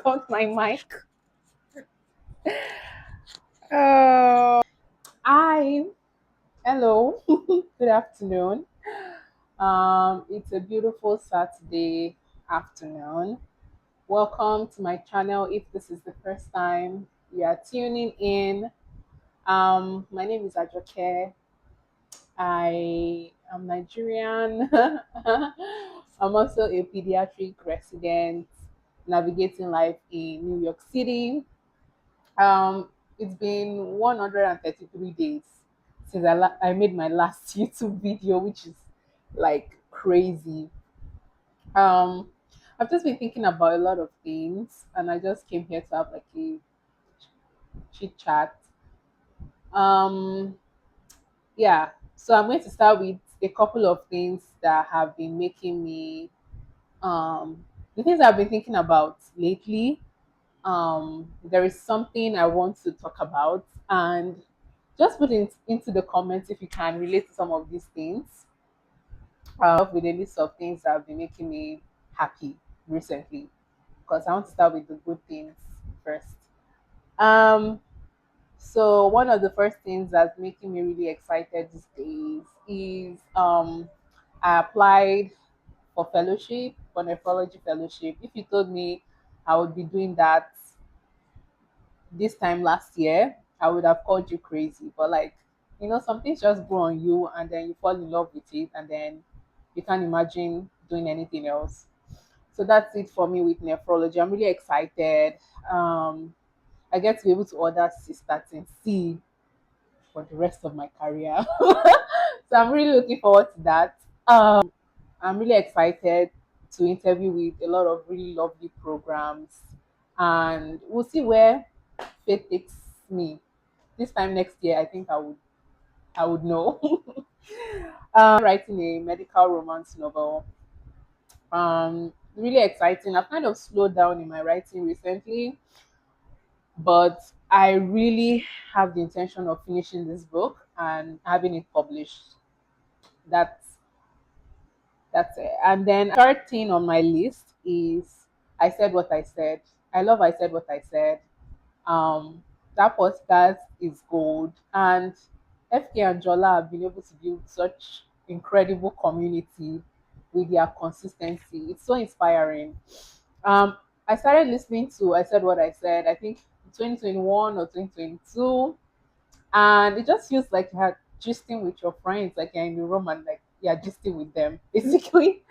got my mic. Uh, I Hello, good afternoon. It's a beautiful Saturday afternoon. Welcome to my channel. If this is the first time you are tuning in, my name is Ajoke. I am Nigerian. I'm also a pediatric resident navigating life in New York City. It's been 133 days since I made my last YouTube video, which is like crazy. Um, I've just been thinking about a lot of things, and I just came here to have like a chit chat. Um, yeah, so I'm going to start with a couple of things that have been making me the things I've been thinking about lately. There is something I want to talk about, and just put it into the comments if you can relate to some of these things. With a list of things that have been making me happy recently, because I want to start with the good things first. Um, so one of the first things that's making me really excited these days is I applied for fellowship, for nephrology fellowship. If you told me I would be doing that this time last year, I would have called you crazy. But like, some things just grow on you and then you fall in love with it and then you can't imagine doing anything else. So that's it for me with nephrology. I'm really excited. Um, I get to be able to order cystatin C for the rest of my career. So I'm really looking forward to that. I'm really excited to interview with a lot of really lovely programs, and we'll see where fate takes me. This time next year, I think I would know. Writing a medical romance novel. Really exciting. I've kind of slowed down in my writing recently, but I really have the intention of finishing this book and having it published. That's That's it. And then third thing on my list is I said what I said. I love I said what I said. Um, that podcast is gold, and FK and Jola have been able to build such incredible community with their consistency. It's so inspiring. Um, I started listening to I said what I said. I think 2021 or 2022, and it just feels like you're gisting with your friends, like you're in the room and like you're gisting with them, basically.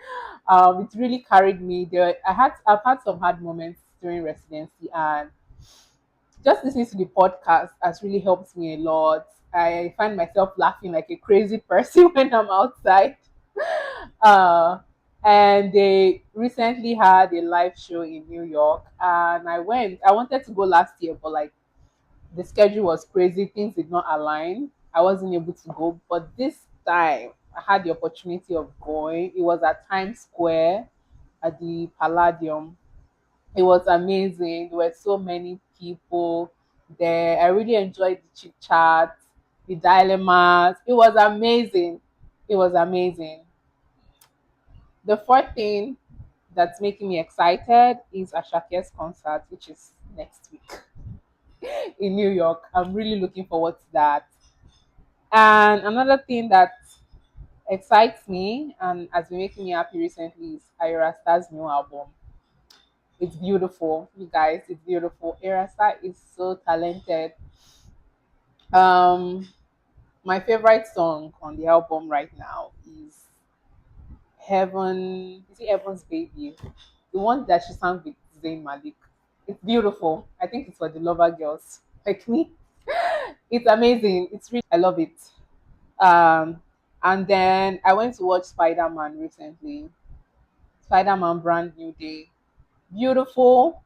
It really carried me. I've had some hard moments during residency, and just listening to the podcast has really helped me a lot. I find myself laughing like a crazy person when I'm outside. Uh, and they recently had a live show in New York, and I went. I wanted to go last year, but like the schedule was crazy, things did not align. I wasn't able to go, but this time I had the opportunity of going. It was at Times Square at the Palladium. It was amazing. There were so many people there. I really enjoyed the chit chat, the dilemmas. It was amazing. It was amazing. The fourth thing that's making me excited is Ashake's concert, which is next week in New York. I'm really looking forward to that. And another thing that excites me and has been making me happy recently is Ayra Star's new album. It's beautiful, you guys. It's beautiful. Ayra Star is so talented. Um, my favorite song on the album right now is Heaven. Is it Heaven's Baby? The one that she sang with Zayn Malik. It's beautiful. I think it's for the lover girls like me. It's amazing. It's really, I love it. Um, and then I went to watch Spider Man recently. Spider Man Brand New Day. Beautiful.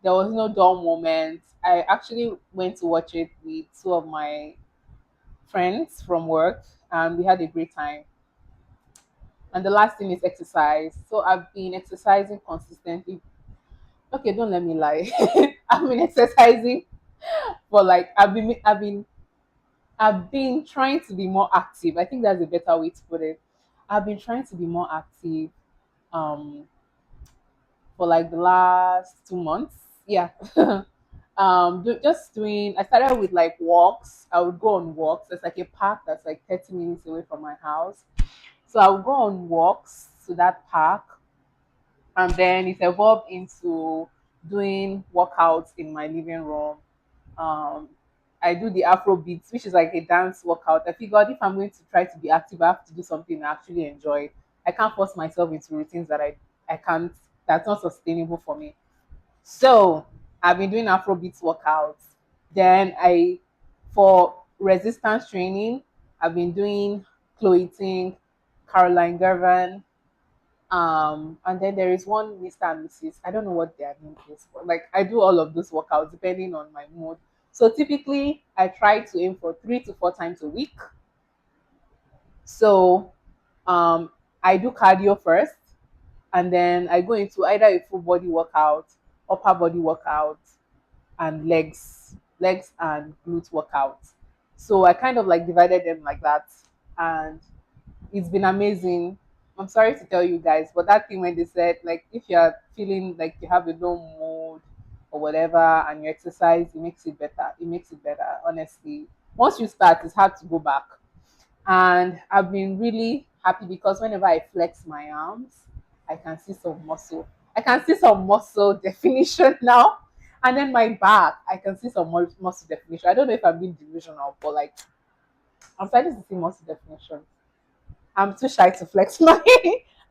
There was no dull moment. I actually went to watch it with two of my friends from work, and we had a great time. And the last thing is exercise. So I've been exercising consistently. Okay, don't let me lie. I've been exercising for like I've been trying to be more active. I think that's a better way to put it. I've been trying to be more active um for like the last 2 months. yeah. Just doing. I started with like walks. I would go on walks. There's like a park that's like 30 minutes away from my house, so I would go on walks to that park, and then it evolved into doing workouts in my living room. um I do the Afro beats, which is like a dance workout. I figured if I'm going to try to be active, I have to do something I actually enjoy. I can't force myself into routines that I can't, that's not sustainable for me. So I've been doing Afro beats workouts. Then I for resistance training, I've been doing Chloe Ting, Caroline Gervin, and then there is one Mr. and Mrs. I don't know what their name is, but like I do all of those workouts depending on my mood. So typically I try to aim for 3 to 4 times a week. So um I do cardio first, and then I go into either a full body workout, upper body workout, and legs and glute workouts. So I kind of like divided them like that. And it's been amazing. I'm sorry to tell you guys, but that thing when they said like if you're feeling like you have a low mood or whatever and you exercise, it makes it better. It makes it better, honestly. Once you start, it's hard to go back. And I've been really happy because whenever I flex my arms, I can see some muscle. I can see some muscle definition now. And then my back, I can see some muscle definition. I don't know if I'm being delusional, but like I'm starting to see muscle definition. I'm too shy to flex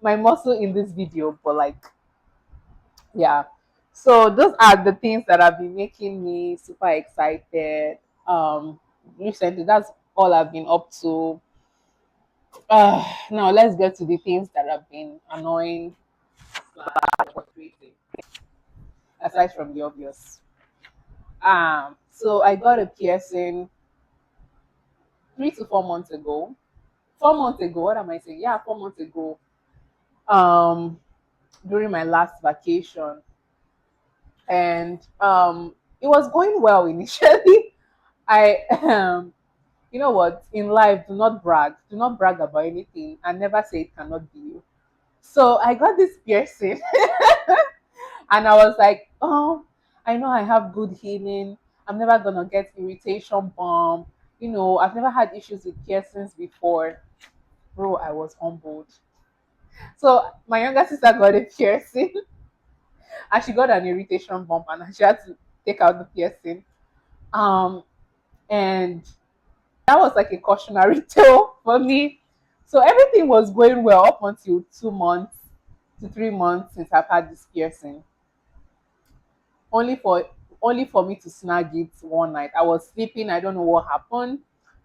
my muscle in this video, but like yeah. So those are the things that have been making me super excited. Recently, that's all I've been up to. Now let's get to the things that have been annoying, frustrating, aside from the obvious. So I got a piercing 3 to 4 months ago. 4 months ago, what am I saying? Yeah, 4 months ago. Um, during my last vacation, and it was going well initially. I you know what, in life, do not brag about anything and never say it cannot be you. So I got this piercing and I was like, oh, I know I have good healing. I'm never gonna get irritation bomb. I've never had issues with piercings before. Bro, I was humbled. So my younger sister got a piercing and she got an irritation bump and she had to take out the piercing. Um, and that was like a cautionary tale for me. So everything was going well up until 2 months to 3 months since I've had this piercing. Only for only for me to snag it one night. I was sleeping, I don't know what happened.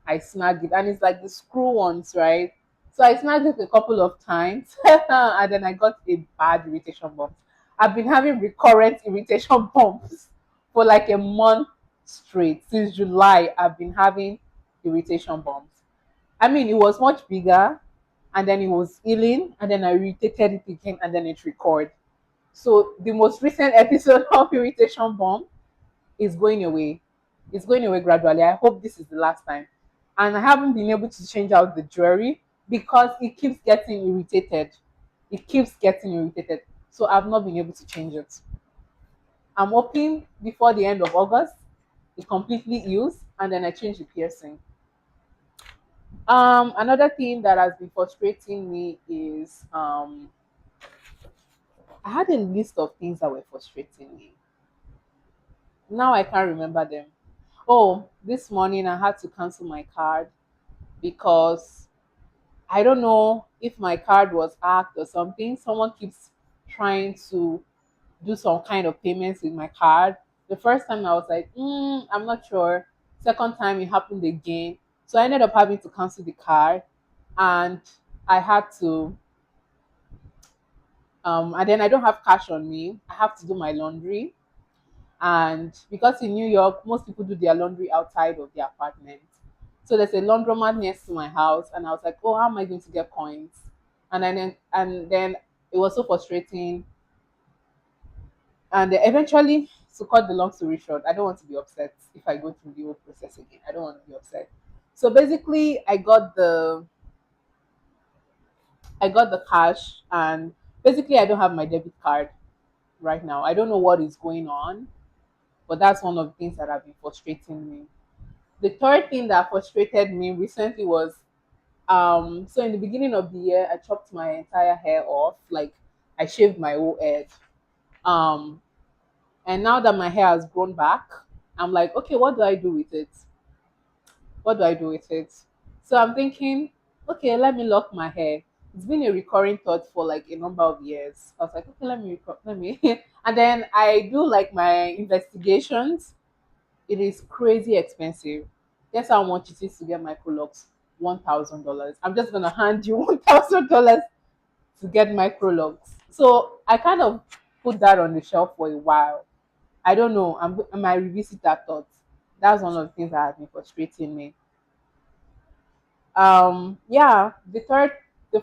I snagged it, and it's like the screw ones, right? So I snagged it a couple of times, and then I got a bad irritation bump. I've been having recurrent irritation bumps for like a month straight. Since July, I've been having irritation bumps. I mean, it was much bigger, and then it was healing, and then I irritated it again, and then it recurred. So the most recent episode of irritation bomb is going away. It's going away gradually. I hope this is the last time. And I haven't been able to change out the jewelry because it keeps getting irritated. It keeps getting irritated. So I've not been able to change it. I'm hoping before the end of August it completely heals and then I change the piercing. Another thing that has been frustrating me is I had a list of things that were frustrating me. Now I can't remember them. Oh, this morning I had to cancel my card because I don't know if my card was hacked or something. Someone keeps trying to do some kind of payments with my card. The first time I was like, I'm not sure. Second time it happened again. So I ended up having to cancel the card and I had to and then I don't have cash on me. I have to do my laundry. And because in New York, most people do their laundry outside of their apartment. So there's a laundromat next to my house, and I was like, "Oh, how am I going to get coins?" And then it was so frustrating. And eventually, to cut the long story short, I don't want to be upset if I go through the whole process again. I don't want to be upset. So basically, I got the cash, and basically, I don't have my debit card right now. I don't know what is going on. But that's one of the things that have been frustrating me. The third thing that frustrated me recently was so in the beginning of the year I chopped my entire hair off, like I shaved my whole head. Um and now that my hair has grown back, I'm like, okay, what do I do with it? What do I do with it? So I'm thinking, okay, let me lock my hair. It's been a recurring thought for like a number of years. I was like, okay, let me, and then I do like my investigations. It is crazy expensive. Guess how much it is to get microlocks? $1,000. I'm just gonna hand you $1,000 to get microlocks. So I kind of put that on the shelf for a while. I don't know. I might revisit that thought. That's one of the things that has been frustrating me. Yeah, the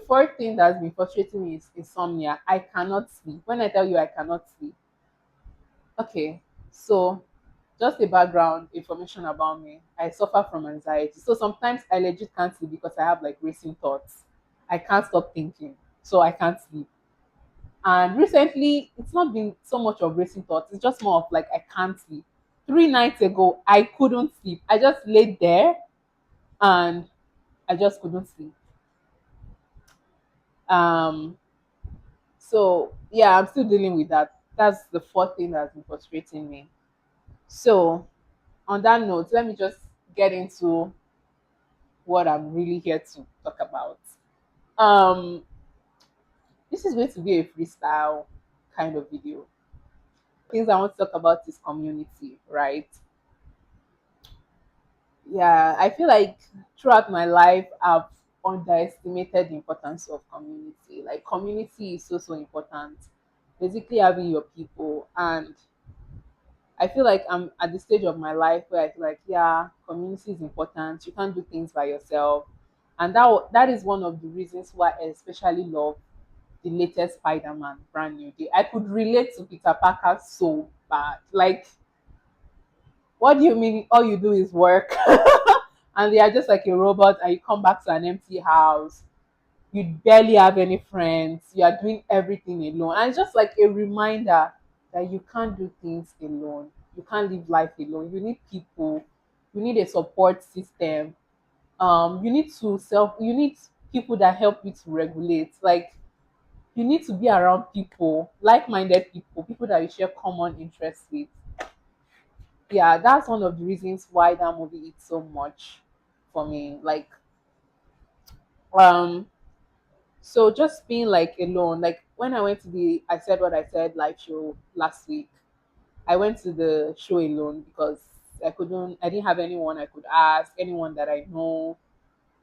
fourth thing that's been frustrating me is insomnia. I cannot sleep. When I tell you I cannot sleep, okay, so just a background information about me. I suffer from anxiety. So sometimes I legit can't sleep because I have like racing thoughts. I can't stop thinking. So I can't sleep. And recently, it's not been so much of racing thoughts. It's just more of like I can't sleep. 3 nights ago, I couldn't sleep. I just laid there and I just couldn't sleep. Um, so yeah, I'm still dealing with that. That's the fourth thing that's been frustrating me. So on that note, let me just get into what I'm really here to talk about. Um, this is going to be a freestyle kind of video. Things I want to talk about is community, right? Yeah, I feel like throughout my life, I've underestimated the importance of community. Like, community is so, so important. Basically, having your people. And I feel like I'm at the stage of my life where I feel like, yeah, community is important. You can't do things by yourself. And that is one of the reasons why I especially love the latest Spider-Man, Brand New Day. I could relate to Peter Parker so bad. Like, what do you mean all you do is work? And they are just like a robot and you come back to an empty house. You barely have any friends. You are doing everything alone. And it's just like a reminder that you can't do things alone. You can't live life alone. You need people. You need a support system. You need people that help you to regulate. Like, you need to be around people, like-minded people, people that you share common interests with. Yeah, that's one of the reasons why that movie is so much for me. Like, um, so just being like alone, like when I went to the I Said What I Said live show last week, I went to the show alone because I didn't have anyone I could ask, anyone that I know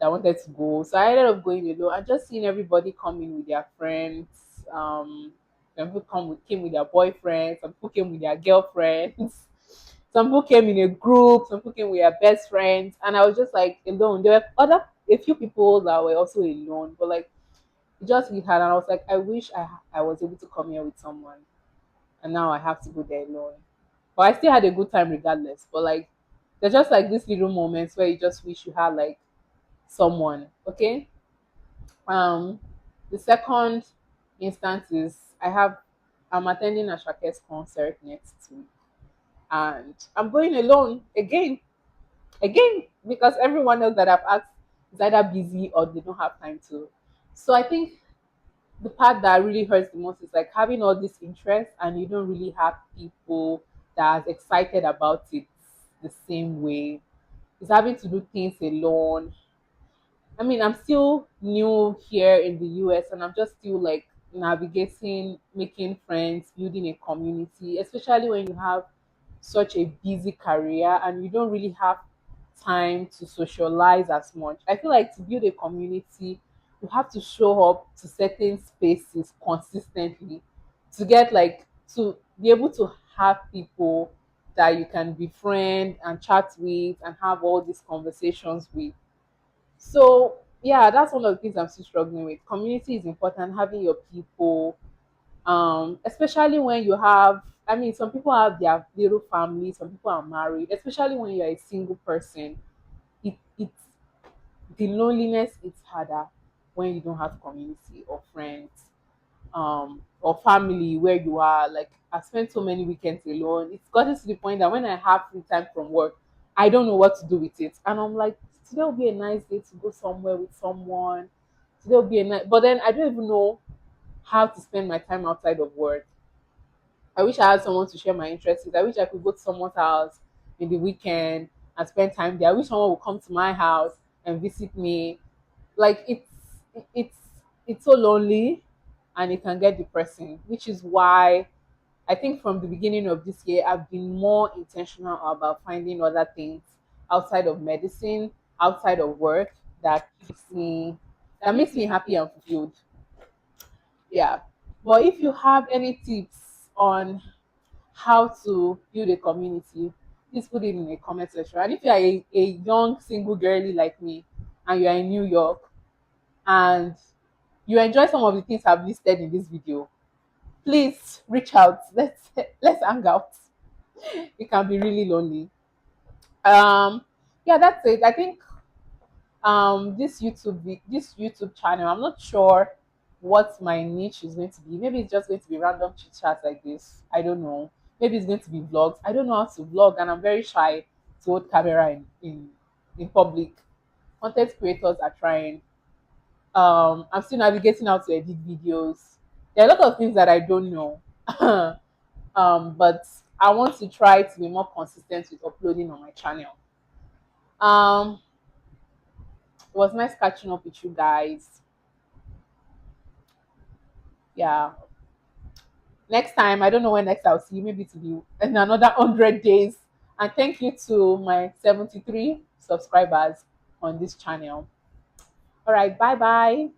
that wanted to go. So I ended up going alone and just seeing everybody come in with their friends. Some people came with their boyfriends, some people came with their girlfriends, some people came in a group, some people came with their best friends, and I was just like alone. There were a few people that were also alone, but like it just hit hard, and I was like, I wish I was able to come here with someone, and now I have to go there alone. But I still had a good time regardless. But like, there's just like these little moments where you just wish you had like someone. Okay. Um, the second instance is I'm attending a Shake's concert next week, and I'm going alone again because everyone else that I've asked is either busy or they don't have time to. So I think the part that really hurts the most is like having all this interest and you don't really have people that are excited about it the same way. It's having to do things alone. I mean, I'm still new here in the US and I'm just still like navigating, making friends, building a community, especially when you have such a busy career and you don't really have time to socialize as much. I feel like to build a community, you have to show up to certain spaces consistently to get like to be able to have people that you can befriend and chat with and have all these conversations with. So yeah, that's one of the things I'm still struggling with. Community is important, having your people, especially when you have I mean some people have their little families, some people are married, especially when you're a single person. It's the loneliness is harder when you don't have community or friends. or family where you are. Like I've spent so many weekends alone. It's gotten to the point that when I have free time from work, I don't know what to do with it. And I'm like, today will be a nice day to go somewhere with someone. Today will be a nice, but then I don't even know how to spend my time outside of work. I wish I had someone to share my interests with. I wish I could go to someone's house in the weekend and spend time there. I wish someone would come to my house and visit me. Like it's it's so lonely and it can get depressing, which is why I think from the beginning of this year I've been more intentional about finding other things outside of medicine, outside of work that makes me happy and fulfilled. Yeah. But if you have any tips on how to build a community, please put it in the comment section. And if you are a young single girly like me and you are in New York and you enjoy some of the things I've listed in this video, please reach out. Let's hang out. It can be really lonely. Yeah, that's it. I think this YouTube channel, I'm not sure what my niche is going to be. Maybe it's just going to be random chit chats like this. I don't know. Maybe it's going to be vlogs. I don't know how to vlog, and I'm very shy to hold camera in public. Content creators are trying. I'm still navigating how to edit videos. There are a lot of things that I don't know. But I want to try to be more consistent with uploading on my channel. Um, it was nice catching up with you guys. Yeah. Next time, I don't know when next I'll see you. Maybe to be in another 100 days. And thank you to my 73 subscribers on this channel. All right. Bye bye.